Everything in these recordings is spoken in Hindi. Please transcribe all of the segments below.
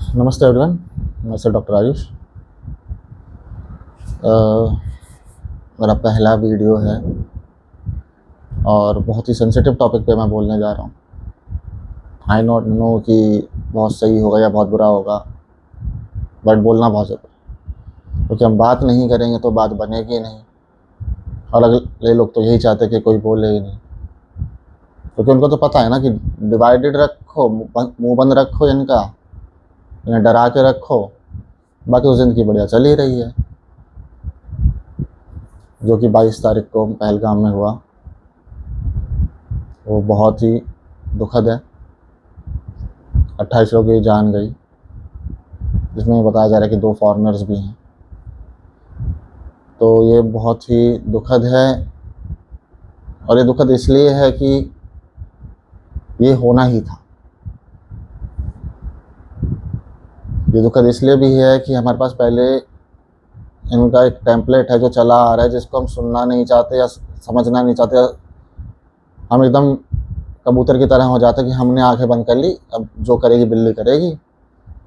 नमस्ते एवरीवन। मैं सर डॉक्टर आयुष। मेरा पहला वीडियो है और बहुत ही सेंसिटिव टॉपिक पे मैं बोलने जा रहा हूँ। आई नॉट नो कि बहुत सही होगा या बहुत बुरा होगा, बट बोलना बहुत ज़रूरी है क्योंकि हम बात नहीं करेंगे तो बात बनेगी नहीं। और अगले लोग तो यही चाहते कि कोई बोले ही नहीं, क्योंकि उनको तो पता है ना कि डिवाइडेड रखो, मुंह बंद रखो, इन्हें डरा के रखो, बाकी तो ज़िंदगी बढ़िया चल ही रही है। जो कि 22 तारीख को पहलगाम में हुआ वो बहुत ही दुखद है। 28 लोगों की जान गई, जिसमें बताया जा रहा है कि 2 फॉरेनर्स भी हैं। तो ये बहुत ही दुखद है, और ये दुखद इसलिए है कि ये होना ही था। ये दुखद इसलिए भी है कि हमारे पास पहले इनका एक टेम्पलेट है जो चला आ रहा है, जिसको हम सुनना नहीं चाहते या समझना नहीं चाहते। हम एकदम कबूतर की तरह हो जाते कि हमने आंखें बंद कर ली, अब जो करेगी बिल्ली करेगी,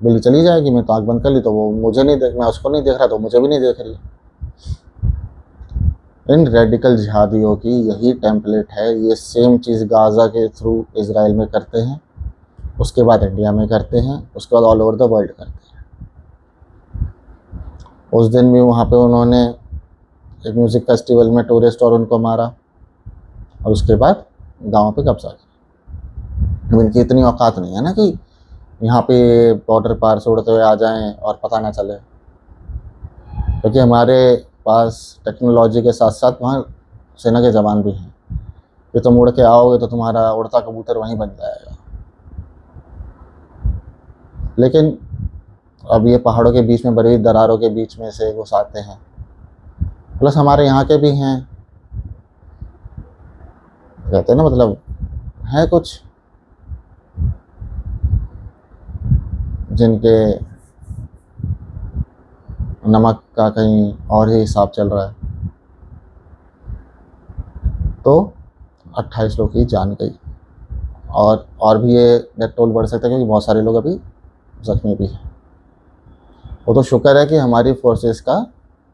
बिल्ली चली जाएगी, मैं तो आँख बंद कर ली तो वो मुझे नहीं देख, मैं उसको नहीं देख रहा तो मुझे भी नहीं देख रही। इन रेडिकल जिहादियों की यही टेम्पलेट है। ये सेम चीज़ गाज़ा के थ्रू इज़राइल में करते हैं, उसके बाद इंडिया में करते हैं, उसके बाद ऑल ओवर द वर्ल्ड करते हैं। उस दिन भी वहाँ पे उन्होंने एक म्यूज़िक फेस्टिवल में टूरिस्ट और उनको मारा, और उसके बाद गाँव पे कब्जा किया। इनकी इतनी औकात नहीं है ना कि यहाँ पे बॉर्डर पार से उड़ते हुए आ जाएं और पता ना चले, क्योंकि हमारे पास टेक्नोलॉजी के साथ साथ वहाँ सेना के जवान भी हैं। ये तुम उड़ के आओगे तो तुम्हारा उड़ता कबूतर वहीं बन जाएगा। लेकिन अब ये पहाड़ों के बीच में, बड़ी दरारों के बीच में से घुस आते हैं, प्लस हमारे यहाँ के भी हैं, कहते हैं ना, मतलब है कुछ जिनके नमक का कहीं और ही हिसाब चल रहा है। तो 28 लोग की जान गई, और भी ये डेथ टोल बढ़ सकता है क्योंकि बहुत सारे लोग अभी जख्मी भी हैं। वो तो शुक्र है कि हमारी फोर्सेस का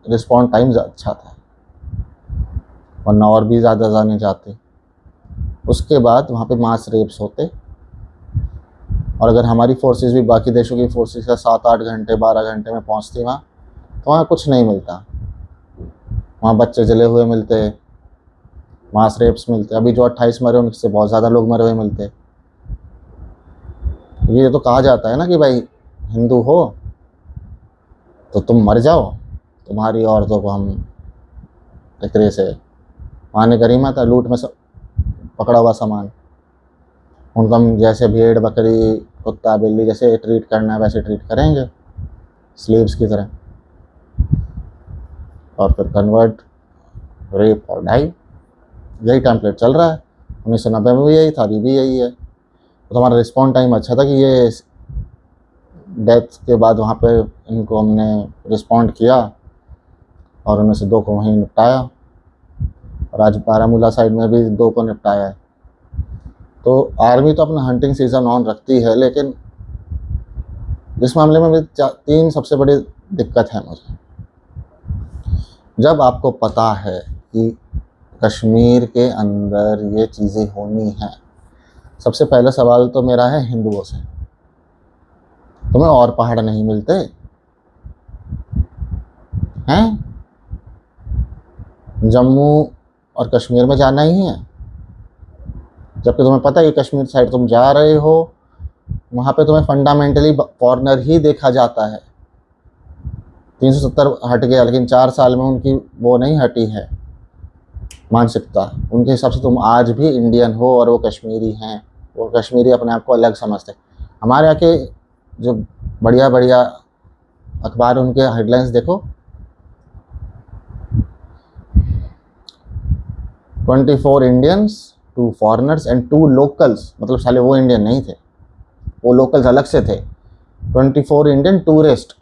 रिस्पॉन्ड टाइम अच्छा था, वरना और भी ज़्यादा जाने जाते। उसके बाद वहाँ पे मास रेप्स होते, और अगर हमारी फोर्सेस भी बाकी देशों की फोर्सेस का 7-8 घंटे 12 घंटे में पहुँचती वहाँ, तो वहाँ कुछ नहीं मिलता। वहाँ बच्चे जले हुए मिलते, मास रेप्स मिलते। अभी जो 28 मरे उनसे बहुत ज़्यादा लोग मरे हुए मिलते। ये तो कहा जाता है ना कि भाई हिंदू हो तो तुम मर जाओ, तुम्हारी औरतों को हम टिकरे से, माने गरिमा था, लूट में पकड़ा हुआ सामान, उनको हम जैसे भेड़ बकरी कुत्ता बिल्ली जैसे ट्रीट करना है वैसे ट्रीट करेंगे, स्लेव्स की तरह। और फिर कन्वर्ट, रेप और डाई, यही टेम्पलेट चल रहा है। 1990 में भी यही था, अभी भी यही है। तो हमारा रिस्पॉन्ड टाइम अच्छा था कि ये डेथ के बाद वहाँ पे इनको हमने रिस्पॉन्ड किया और उनमें से 2 को वहीं निपटाया, और आज बारामूला साइड में भी 2 को निपटाया है। तो आर्मी तो अपना हंटिंग सीज़न ऑन रखती है, लेकिन इस मामले में भी 3 सबसे बड़ी दिक्कत है मुझे। जब आपको पता है कि कश्मीर के अंदर ये चीज़ें होनी हैं, सबसे पहला सवाल तो मेरा है हिंदुओं से, तुम्हें और पहाड़ नहीं मिलते हैं? जम्मू और कश्मीर में जाना ही है, जबकि तुम्हें पता है कि कश्मीर साइड तुम जा रहे हो, वहाँ पे तुम्हें फंडामेंटली फॉरनर ही देखा जाता है। 370 हट गया, लेकिन 4 साल में उनकी वो नहीं हटी है मानसिकता। उनके हिसाब से तुम आज भी इंडियन हो और वो कश्मीरी हैं। वो कश्मीरी अपने आप को अलग समझते। हमारे यहाँ के जो बढ़िया बढ़िया अखबार, उनके हेडलाइंस देखो, 24 इंडियंस, 2 फॉरेनर्स एंड 2 लोकल्स। मतलब साले वो इंडियन नहीं थे, वो लोकल्स अलग से थे। 24 इंडियन टूरिस्ट।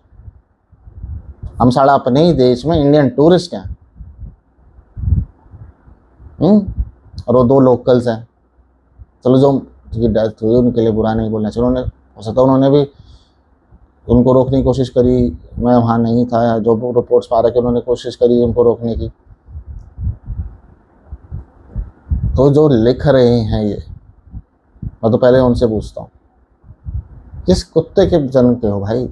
हम साला अपने ही देश में इंडियन टूरिस्ट हैं, और वो 2 लोकल्स हैं। चलो जो की डेथ हुई उनके लिए बुरा नहीं बोलना चाहिए, उन्होंने हो सकता उन्होंने भी उनको रोकने की कोशिश करी, मैं वहाँ नहीं था, जो रिपोर्ट्स पा रहे कि उन्होंने कोशिश करी उनको रोकने की। तो जो लिख रहे हैं ये, मैं तो पहले उनसे पूछता हूँ, किस कुत्ते के जन्म के हो भाई?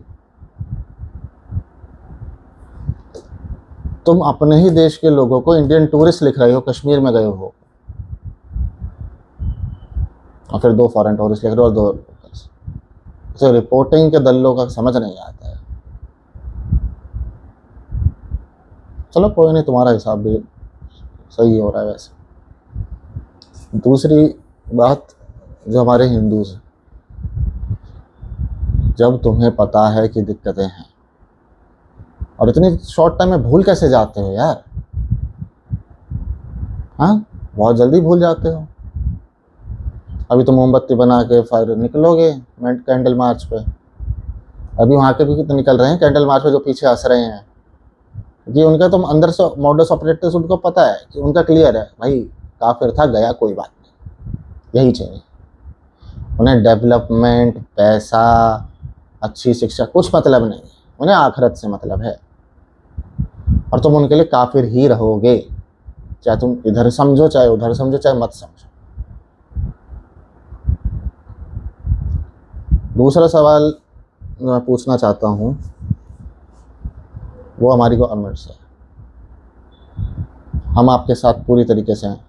तुम अपने ही देश के लोगों को इंडियन टूरिस्ट लिख रहे हो, कश्मीर में गए हो, और फिर 2 फॉरेन टूरिस्ट लिख रहे हो और 2 लोकल्स। तो रिपोर्टिंग के दल्लों का समझ नहीं आता है। चलो कोई नहीं, तुम्हारा हिसाब भी सही हो रहा है वैसे। दूसरी बात, जो हमारे हिंदूज हैं, जब तुम्हें पता है कि दिक्कतें हैं और इतनी शॉर्ट टाइम में भूल कैसे जाते हो यार? हाँ, बहुत जल्दी भूल जाते हो। अभी तो मोमबत्ती बना के फिर निकलोगे कैंडल मार्च पे। अभी वहाँ के भी तो निकल रहे हैं कैंडल मार्च पे, जो पीछे हंस रहे हैं, कि उनका तुम अंदर से मॉडस ऑपरेटर्स उनको पता है कि उनका क्लियर है भाई, काफिर था गया, कोई बात नहीं, यही चाहिए उन्हें। डेवलपमेंट, पैसा, अच्छी शिक्षा कुछ मतलब नहीं, उन्हें आखिरत से मतलब है। और तुम उनके लिए काफिर ही रहोगे, चाहे तुम इधर समझो, चाहे उधर समझो, चाहे मत समझो। दूसरा सवाल मैं पूछना चाहता हूँ, वो हमारी गवर्नमेंट से। हम आपके साथ पूरी तरीके से हैं,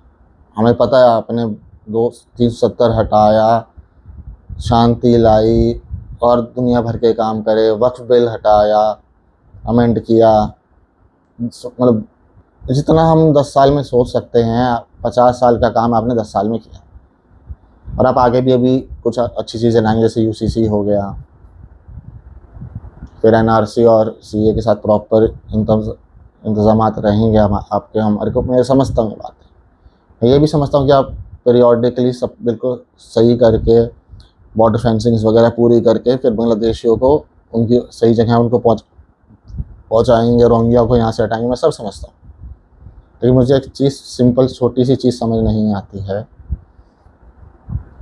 हमें पता है आपने 370 हटाया, शांति लाई और दुनिया भर के काम करे, वक्फ बिल हटाया, अमेंड किया, मतलब जितना हम 10 साल में सोच सकते हैं, 50 साल का काम आपने 10 साल में किया। और आप आगे भी अभी कुछ अच्छी चीज़ें लाएंगे, जैसे यूसीसी हो गया, फिर एनआरसी और सीए के साथ प्रॉपर इंतजाम रहेंगे हम आपके, हमारे को। मैं समझता हूँ बात, मैं ये भी समझता हूँ कि आप पीरियोडिकली सब बिल्कुल सही करके, बॉर्डर फेंसिंग्स वगैरह पूरी करके, फिर बांग्लादेशियों को उनकी सही जगह उनको पहुँचाएंगे, रोहिंग्या को यहाँ से हटाएंगे, मैं सब समझता हूँ। लेकिन मुझे एक चीज़, सिंपल छोटी सी चीज़ समझ नहीं आती है।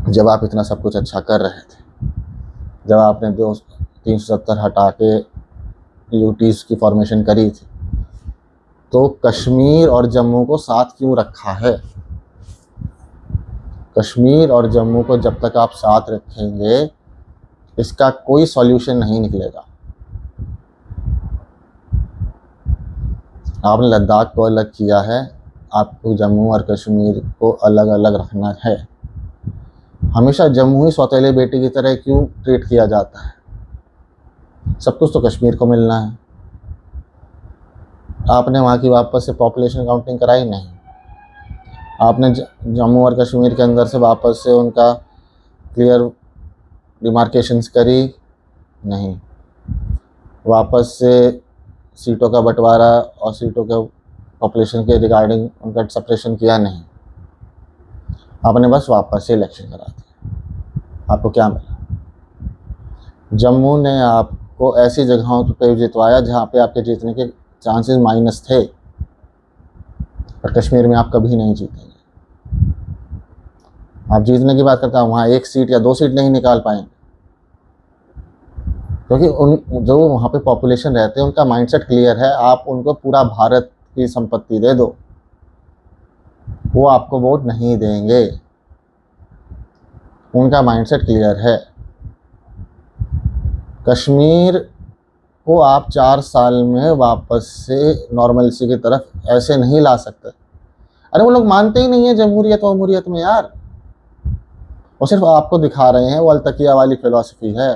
जब आप इतना सब कुछ अच्छा कर रहे थे, जब आपने 370 हटा के यूटीज़ की फॉर्मेशन करी थी, तो कश्मीर और जम्मू को साथ क्यों रखा है? कश्मीर और जम्मू को जब तक आप साथ रखेंगे, इसका कोई सॉल्यूशन नहीं निकलेगा। आपने लद्दाख को अलग किया है, आपको जम्मू और कश्मीर को अलग अलग रखना है। हमेशा जम्मू ही सौतेले बेटे की तरह क्यों ट्रीट किया जाता है? सब कुछ तो कश्मीर को मिलना है। आपने वहाँ की वापस से पॉपुलेशन काउंटिंग कराई नहीं, आपने जम्मू और कश्मीर के अंदर से वापस से उनका क्लियर डिमार्केशंस करी नहीं, वापस से सीटों का बंटवारा और सीटों के पॉपुलेशन के रिगार्डिंग उनका सेपरेशन किया नहीं, आपने बस वापस से इलेक्शन करा दिया। आपको क्या मिला? जम्मू ने आपको ऐसी जगहों पे जितवाया जहाँ पे आपके जीतने के चांसेस माइनस थे, और कश्मीर में आप कभी नहीं जीतेंगे। आप जीतने की बात करते हैं, वहाँ 1 सीट या 2 सीट नहीं निकाल पाएंगे, क्योंकि उन जो वहाँ पे पॉपुलेशन रहते हैं उनका माइंडसेट क्लियर है। आप उनको पूरा भारत की संपत्ति दे दो, वो आपको वोट नहीं देंगे, उनका माइंडसेट क्लियर है। कश्मीर को आप 4 साल में वापस से नॉर्मलसी की तरफ ऐसे नहीं ला सकते। अरे वो लोग मानते ही नहीं है जमहूरियत वमहूरियत में यार, वो सिर्फ आपको दिखा रहे हैं, वो अलतकिया वाली फिलॉसफी है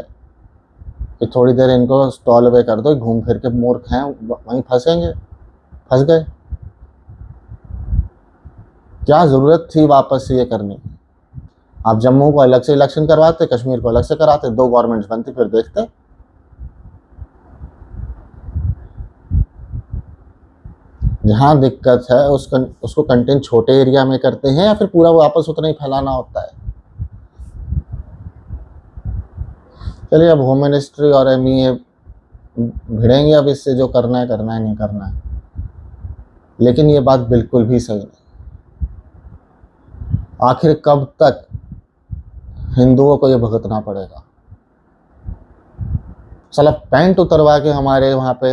कि थोड़ी देर इनको स्टॉल अवे कर दो, घूम फिर के मूर्ख हैं, वहीं फंसेंगे, फंस गए। क्या ज़रूरत थी वापस से ये करने की? आप जम्मू को अलग से इलेक्शन करवाते, कश्मीर को अलग से कराते, 2 गवर्नमेंट्स बनती, फिर देखते। जहाँ दिक्कत है उसको कंटेंट छोटे एरिया में करते हैं, या फिर पूरा वापस उतना ही फैलाना होता है। चलिए, अब होम मिनिस्ट्री और एमईए भिड़ेंगे, अब इससे जो करना है नहीं करना है। लेकिन ये बात बिल्कुल भी सही नहीं। आखिर कब तक हिंदुओं को ये भुगतना पड़ेगा? साला पैंट उतरवा के हमारे वहाँ पे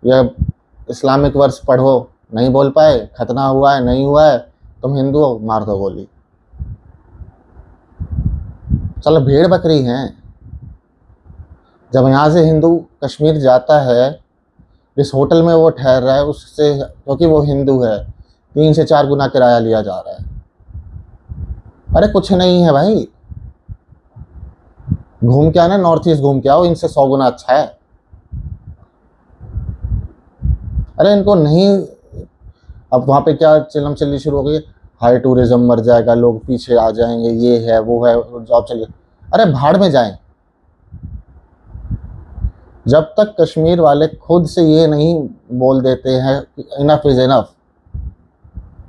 यह इस्लामिक वर्ष पढ़ो, नहीं बोल पाए, खतना हुआ है नहीं हुआ है, तुम हिंदू हो, मार दो गोली। साला भेड़ बकरी हैं। जब यहाँ से हिंदू कश्मीर जाता है, जिस होटल में वो ठहर रहा है उससे, क्योंकि वो हिंदू है, 3 से 4 गुना किराया लिया जा रहा है। अरे कुछ नहीं है भाई, घूम के आना, नॉर्थ ईस्ट घूम के आओ, इनसे 100 गुना अच्छा है। अरे इनको नहीं, अब वहाँ पे क्या चिलम चिल्ली शुरू हो गई, हाई टूरिज्म मर जाएगा, लोग पीछे आ जाएंगे, ये है वो है, जॉब चलिए। अरे भाड़ में जाएं। जब तक कश्मीर वाले खुद से ये नहीं बोल देते हैं इनफ इज इनफ,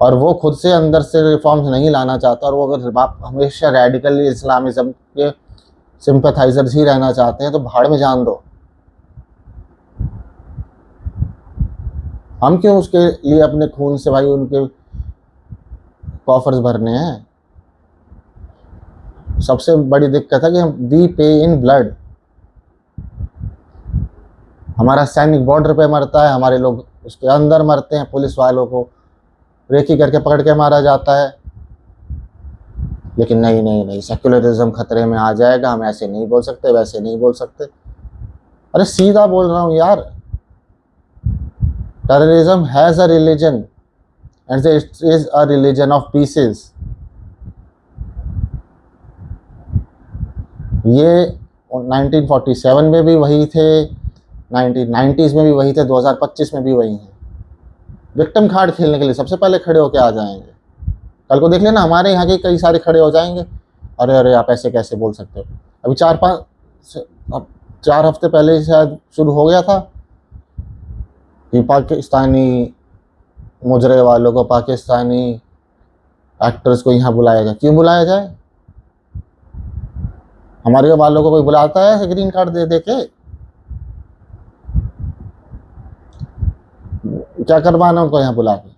और वो खुद से अंदर से रिफॉर्म्स नहीं लाना चाहता, और वो अगर आप हमेशा रेडिकल इस्लामिज्म के सिंपैथाइजर्स ही रहना चाहते हैं, तो भाड़ में जान दो। हम क्यों उसके लिए अपने खून से भाई उनके कॉफर्स भरने हैं। सबसे बड़ी दिक्कत है कि हम वी पे इन ब्लड। हमारा सैनिक बॉर्डर पे मरता है, हमारे लोग उसके अंदर मरते हैं, पुलिस वालों को रेकी करके पकड़ के मारा जाता है। लेकिन नहीं नहीं नहीं, सेक्युलरिज्म खतरे में आ जाएगा, हम ऐसे नहीं बोल सकते, वैसे नहीं बोल सकते। अरे सीधा बोल रहा हूँ यार, terrorism has a religion and it is a religion of pieces. ये 1947 में भी वही थे, 1990s में भी वही थे, 2025 में भी वही हैं। विक्टिम कार्ड खेलने के लिए सबसे पहले खड़े होके आ जाएंगे। कल को देख लेना, हमारे यहाँ के कई सारे खड़े हो जाएंगे, अरे अरे आप ऐसे कैसे बोल सकते हो। अभी 4 हफ्ते पहले ही शायद शुरू हो गया था कि पाकिस्तानी मुजरे वालों को, पाकिस्तानी एक्टर्स को यहाँ बुलाया जाए। क्यों बुलाया जाए? हमारे वालों को कोई बुलाता है ग्रीन कार्ड दे दे के? क्या करवाना उनको यहाँ बुला के?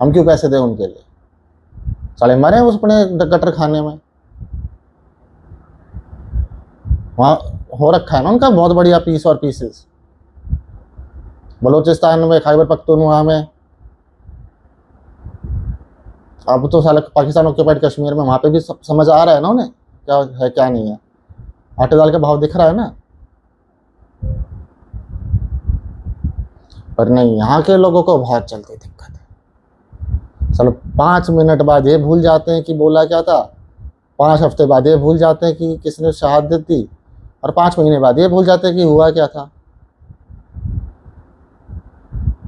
हम क्यों पैसे दें उनके लिए? साले मरे उस अपने गटर खाने में। वहाँ हो रखा है ना उनका बहुत बढ़िया पीस और पीसेस। बलूचिस्तान में, खैबर पख्तूनख्वा में, अब तो साला पाकिस्तान ऑक्यूपाइड कश्मीर में, वहाँ पे भी समझ आ रहा है ना उन्हें क्या है क्या नहीं है। आटे दाल का भाव दिख रहा है ना। पर नहीं, यहाँ के लोगों को बहुत जल्दी दिक्कत है। चलो 5 मिनट बाद ये भूल जाते हैं कि बोला क्या था, 5 हफ्ते बाद ये भूल जाते हैं कि किसने शहादत दी, और 5 महीने बाद ये भूल जाते हैं कि हुआ क्या था।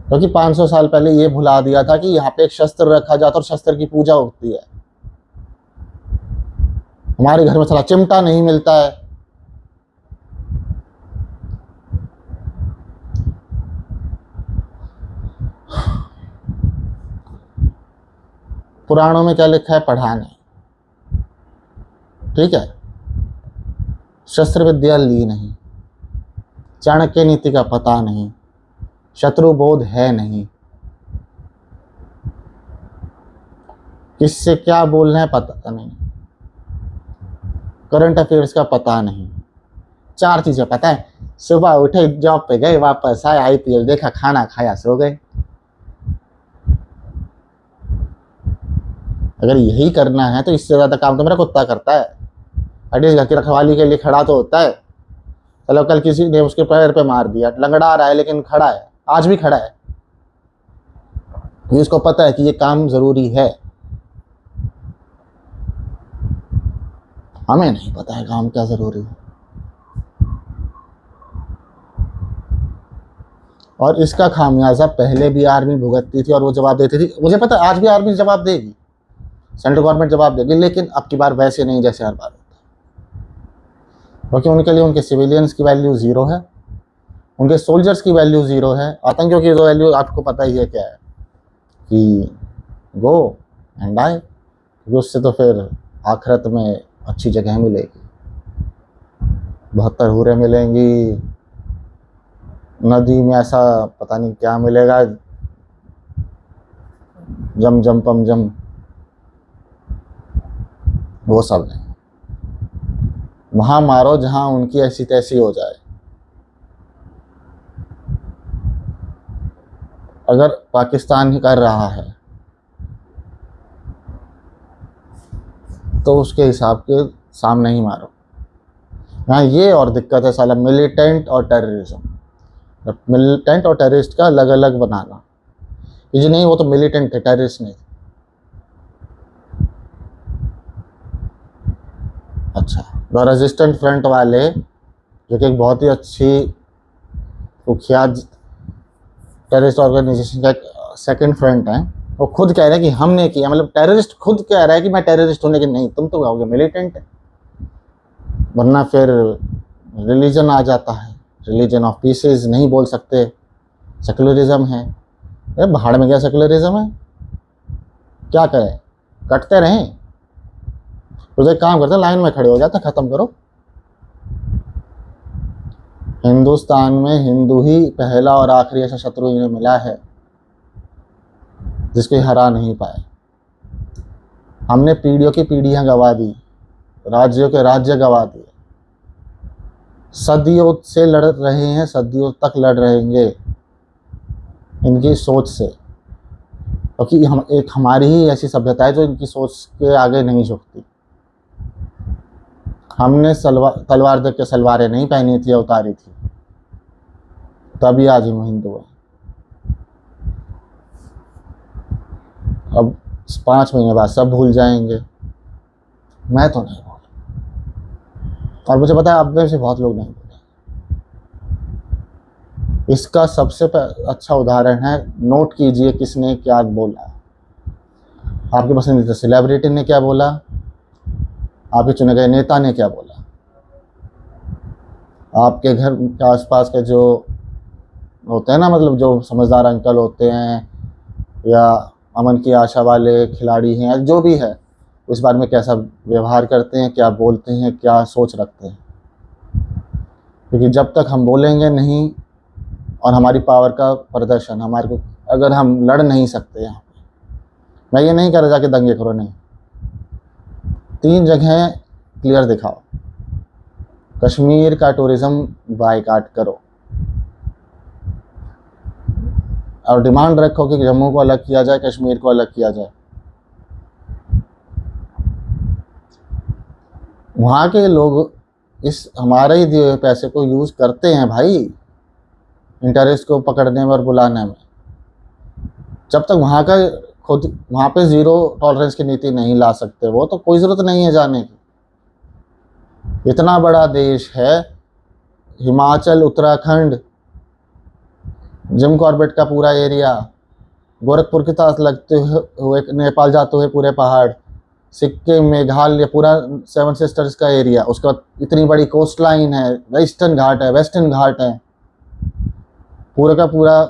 क्योंकि 500 साल पहले ये भुला दिया था कि यहाँ पे एक शस्त्र रखा जाता और शस्त्र की पूजा होती है। हमारे घर में साला चिमटा नहीं मिलता है। पुराणों में क्या लिखा है पढ़ा नहीं, ठीक है। शस्त्र विद्या ली नहीं, चाणक्य नीति का पता नहीं, शत्रु बोध है नहीं, किससे क्या बोलना है पता नहीं, करंट अफेयर्स का पता नहीं। 4 चीजें पता है, सुबह उठे, जॉब पे गए, वापस आए, IPL देखा, खाना खाया, सो गए। अगर यही करना है तो इससे ज्यादा काम तो मेरा कुत्ता करता है। एटलीस्ट घर की रखवाली के लिए खड़ा तो होता है। चलो कल किसी ने उसके पैर पे मार दिया, लंगड़ा रहा है लेकिन खड़ा है, आज भी खड़ा है, इसको पता है कि ये काम जरूरी है। हमें नहीं पता है काम क्या जरूरी है। और इसका खामियाजा पहले भी आर्मी भुगतती थी और वो जवाब देती थी। मुझे पता है आज भी आर्मी जवाब देगी, सेंट्रल गवर्नमेंट जवाब देगी, लेकिन अब की बार वैसे नहीं जैसे हर बार होता है। क्योंकि उनके लिए उनके सिविलियंस की वैल्यू 0 है, उनके सोल्जर्स की वैल्यू 0 है। आतंकियों की जो वैल्यू आपको पता ही है क्या है, कि गो एंड डाई, क्योंकि उससे तो फिर आखिरत में अच्छी जगह मिलेगी, 72 हूरें मिलेंगी, नदी में ऐसा पता नहीं क्या मिलेगा, जम जम पम जम, वो सब नहीं। वहाँ मारो जहाँ उनकी ऐसी तैसी हो जाए। अगर पाकिस्तान ही कर रहा है तो उसके हिसाब के सामने ही मारो। हाँ, ये और दिक्कत है साला, मिलिटेंट और टेररिज्म। मिलिटेंट और टेररिस्ट का अलग अलग बनाना, ये नहीं वो तो मिलिटेंट है, टेररिस्ट नहीं। अच्छा, द रेजिस्टेंट फ्रंट वाले, जो कि एक बहुत ही अच्छी कुख्यात टेररिस्ट ऑर्गेनाइजेशन का एक सेकंड फ्रंट है, वो खुद कह रहे हैं कि हमने किया, मतलब टेररिस्ट खुद कह रहा है कि मैं टेररिस्ट हूँ, लेकिन नहीं, तुम तो कहोगे मिलिटेंट है। वरना फिर रिलीजन आ जाता है, रिलीजन ऑफ पीसेस नहीं बोल सकते, सेकुलरिज्म है। अरे भाड़ में गया सेकुलरिज्म है, क्या करें, कटते रहें? तो एक काम करते हैं, लाइन में खड़े हो जाते, खत्म करो। हिंदुस्तान में हिंदू ही पहला और आखिरी ऐसा शत्रु इन्हें मिला है जिसको हरा नहीं पाए। हमने पीढ़ियों की पीढ़ियां गंवा दी, राज्यों के राज्य गंवा दिए, सदियों से लड़ रहे हैं, सदियों तक लड़ रहेंगे इनकी सोच से, क्योंकि हम एक हमारी ही ऐसी सभ्यता है जो इनकी सोच के आगे नहीं झुकती। हमने तलवार देख के सलवारें नहीं पहनी थी, उतारी थी, तभी आज हम हिंदू हैं। अब 5 महीने बाद सब भूल जाएंगे, मैं तो नहीं भूल, और मुझे पता है आप में से बहुत लोग नहीं भूले। इसका सबसे अच्छा उदाहरण है, नोट कीजिए किसने क्या बोला। आपके पसंदीदा सेलिब्रिटी ने क्या बोला, आपके चुने गए नेता ने क्या बोला, आपके घर के आसपास के जो होते हैं ना, मतलब जो समझदार अंकल होते हैं या अमन की आशा वाले खिलाड़ी हैं, जो भी है, उस बारे में कैसा व्यवहार करते हैं, क्या बोलते हैं, क्या सोच रखते हैं। क्योंकि जब तक हम बोलेंगे नहीं और हमारी पावर का प्रदर्शन, हमारे को अगर हम लड़ नहीं सकते, यहाँ पे मैं ये नहीं कह रहा जाके दंगे करो, नहीं, 3 जगह क्लियर दिखाओ। कश्मीर का टूरिज्म बायकॉट करो और डिमांड रखो कि जम्मू को अलग किया जाए, कश्मीर को अलग किया जाए। वहाँ के लोग इस हमारे ही दिए हुए पैसे को यूज़ करते हैं भाई, इंटरेस्ट को पकड़ने में और बुलाने में। जब तक वहाँ का खुद वहाँ पे ज़ीरो टॉलरेंस की नीति नहीं ला सकते वो, तो कोई ज़रूरत नहीं है जाने की। इतना बड़ा देश है, हिमाचल, उत्तराखंड, जिम कॉर्बेट का पूरा एरिया, गोरखपुर के साथ लगते हुए नेपाल जाते हुए पूरे पहाड़, सिक्किम, मेघालय, पूरा 7 सिस्टर्स का एरिया, उसके बाद इतनी बड़ी कोस्ट लाइन है, ईस्टर्न घाट है, वेस्टर्न घाट है, पूरा का पूरा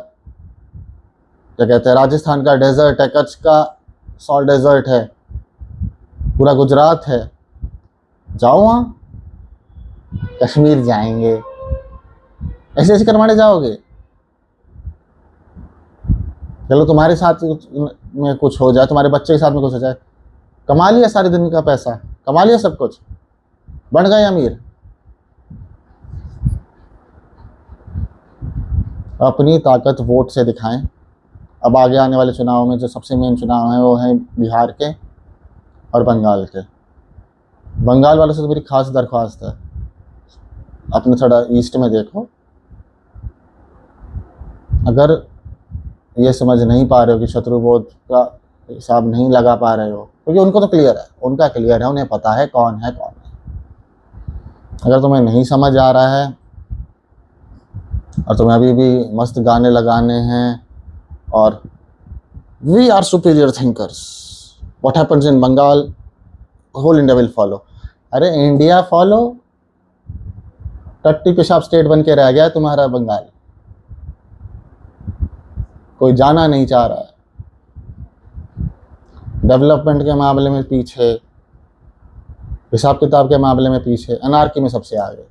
क्या कहते हैं, राजस्थान का डेजर्ट है, कच्छ का सॉल्ट डेजर्ट है, पूरा गुजरात है। जाओ वहाँ, कश्मीर जाएंगे, ऐसे ऐसे करवाने जाओगे? चलो तुम्हारे साथ में कुछ हो जाए, तुम्हारे बच्चे के साथ में कुछ हो जाए, कमा लिया सारे दिन का पैसा, कमा लिया सब कुछ, बन गए अमीर। अपनी ताकत वोट से दिखाएं। अब आगे आने वाले चुनाव में जो सबसे मेन चुनाव है वो है बिहार के और बंगाल के। बंगाल वालों से तो मेरी खास दरख्वास्त है, अपने थोड़ा ईस्ट में देखो, अगर ये समझ नहीं पा रहे हो कि शत्रुबोध का हिसाब नहीं लगा पा रहे हो, क्योंकि उनको तो क्लियर है, उनका क्लियर है, उन्हें पता है कौन है कौन नहीं। अगर तुम्हें नहीं समझ आ रहा है और तुम्हें अभी भी मस्त गाने लगाने हैं और we are superior thinkers, what happens in Bengal whole India will follow. अरे इंडिया फॉलो, टट्टी पेशाब स्टेट बन के रह गया है तुम्हारा बंगाल, कोई जाना नहीं चाह रहा है, डेवलपमेंट के मामले में पीछे, हिसाब किताब के मामले में पीछे, अनारकी में सबसे आगे।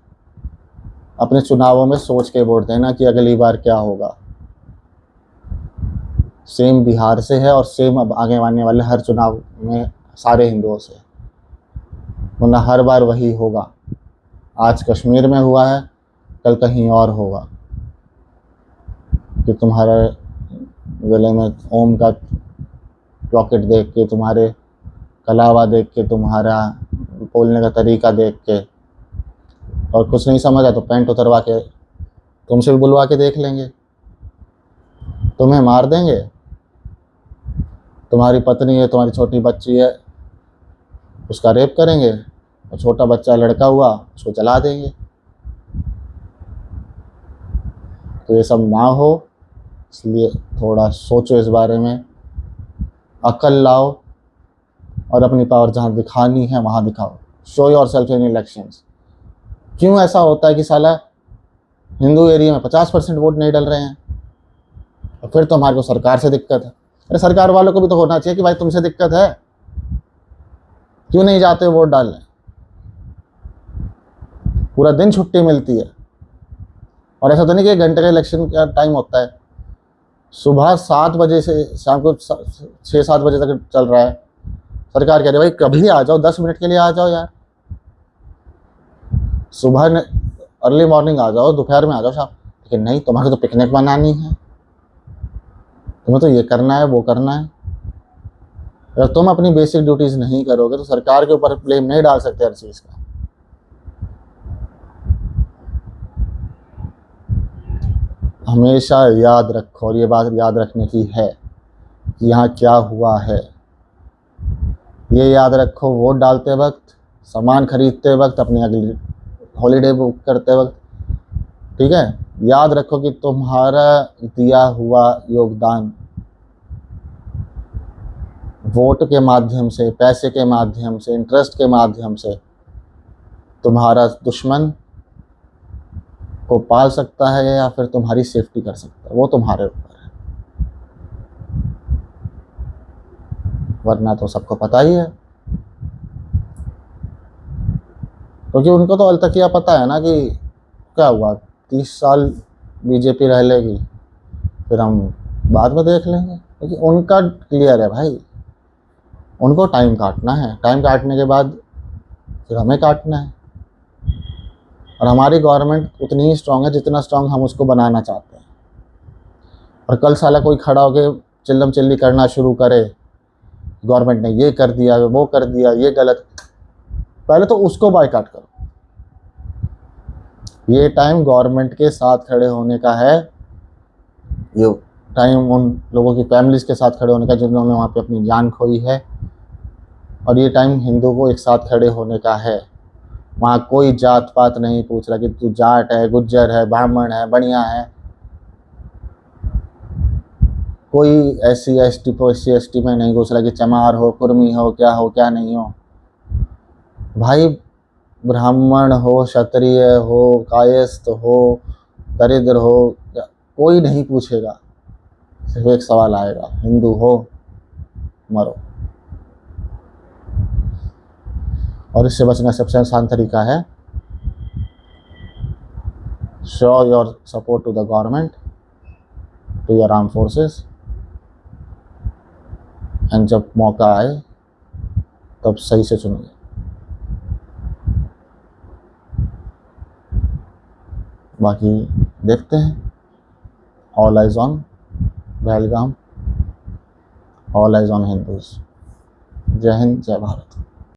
अपने चुनावों में सोच के वोट देना कि अगली बार क्या होगा। सेम बिहार से है और सेम अब आगे आने वाले हर चुनाव में सारे हिंदुओं से, वरना हर बार वही होगा। आज कश्मीर में हुआ है, कल कहीं और होगा, कि तुम्हारा गले में ओम का लॉकेट देख के, तुम्हारे कलावा देख के, तुम्हारा बोलने का तरीका देख के, और कुछ नहीं समझा तो पैंट उतरवा के तुमसे भी बुलवा के देख लेंगे, तुम्हें मार देंगे। तुम्हारी पत्नी है, तुम्हारी छोटी बच्ची है, उसका रेप करेंगे, और छोटा बच्चा लड़का हुआ उसको जला देंगे। तो ये सब ना हो, इसलिए थोड़ा सोचो इस बारे में, अकल लाओ, और अपनी पावर जहाँ दिखानी है वहाँ दिखाओ। Show your self in elections. क्यों ऐसा होता है कि साला हिंदू एरिया में 50% वोट नहीं डल रहे हैं, और फिर तो हमारे को सरकार से दिक्कत है। अरे सरकार वालों को भी तो होना चाहिए कि भाई तुमसे दिक्कत है, क्यों नहीं जाते वोट डालने। पूरा दिन छुट्टी मिलती है, और ऐसा तो नहीं कि 1 घंटे का इलेक्शन का टाइम होता है। सुबह 7 बजे से शाम को 6-7 बजे तक चल रहा है। सरकार कह रही है भाई कभी आ जाओ, 10 मिनट के लिए आ जाओ यार, सुबह अर्ली मॉर्निंग आ जाओ, दोपहर में आ जाओ, शाम। लेकिन नहीं, तुम्हारे तो पिकनिक मनानी है, तुम्हें तो ये करना है, वो करना है। अगर तुम अपनी बेसिक ड्यूटीज नहीं करोगे तो सरकार के ऊपर ब्लेम नहीं डाल सकते हर चीज़ का। हमेशा याद रखो, और ये बात याद रखने की है कि यहाँ क्या हुआ है। ये याद रखो, वोट डालते वक्त, सामान खरीदते वक्त, अपनी अगली हॉलीडे बुक करते वक्त, ठीक है, याद रखो कि तुम्हारा दिया हुआ योगदान वोट के माध्यम से, पैसे के माध्यम से, इंटरेस्ट के माध्यम से तुम्हारा दुश्मन को पाल सकता है या फिर तुम्हारी सेफ्टी कर सकता है, वो तुम्हारे ऊपर है। वरना तो सबको पता ही है, क्योंकि उनको तो अलतकिया पता है ना कि क्या हुआ, 30 साल बीजेपी रह लेगी, फिर हम बाद में देख लेंगे। क्योंकि उनका क्लियर है भाई, उनको टाइम काटना है, टाइम काटने के बाद फिर हमें काटना है। और हमारी गवर्नमेंट उतनी ही स्ट्रांग है जितना स्ट्रांग हम उसको बनाना चाहते हैं। और कल साला कोई खड़ा होकर चिल्लम चिल्ली करना शुरू करे, गवर्नमेंट ने ये कर दिया, वो कर दिया, ये गलत, पहले तो उसको बायकॉट करो। ये टाइम गवर्नमेंट के साथ खड़े होने का है, ये टाइम उन लोगों की फैमिलीज के साथ खड़े होने का जिन्होंने वहाँ पे अपनी जान खोई है, और ये टाइम हिंदू को एक साथ खड़े होने का है। वहाँ कोई जात पात नहीं पूछ रहा कि तू जाट है, गुज्जर है, ब्राह्मण है, बढ़िया है। कोई SC ST में नहीं घुस रहा कि चमार हो, कुर्मी हो, क्या नहीं हो। भाई ब्राह्मण हो, क्षत्रिय हो, कायस्थ हो, दरिद्र हो, कोई नहीं पूछेगा। सिर्फ एक सवाल आएगा, हिंदू हो, मरो। और इससे बचना सबसे आसान तरीका है, show your support to the government, to your arm forces, and जब मौका आए तब सही से चुनिए। बाकी देखते हैं। All eyes on Pahalgam, all eyes on Hindus. जय हिंद, जय भारत।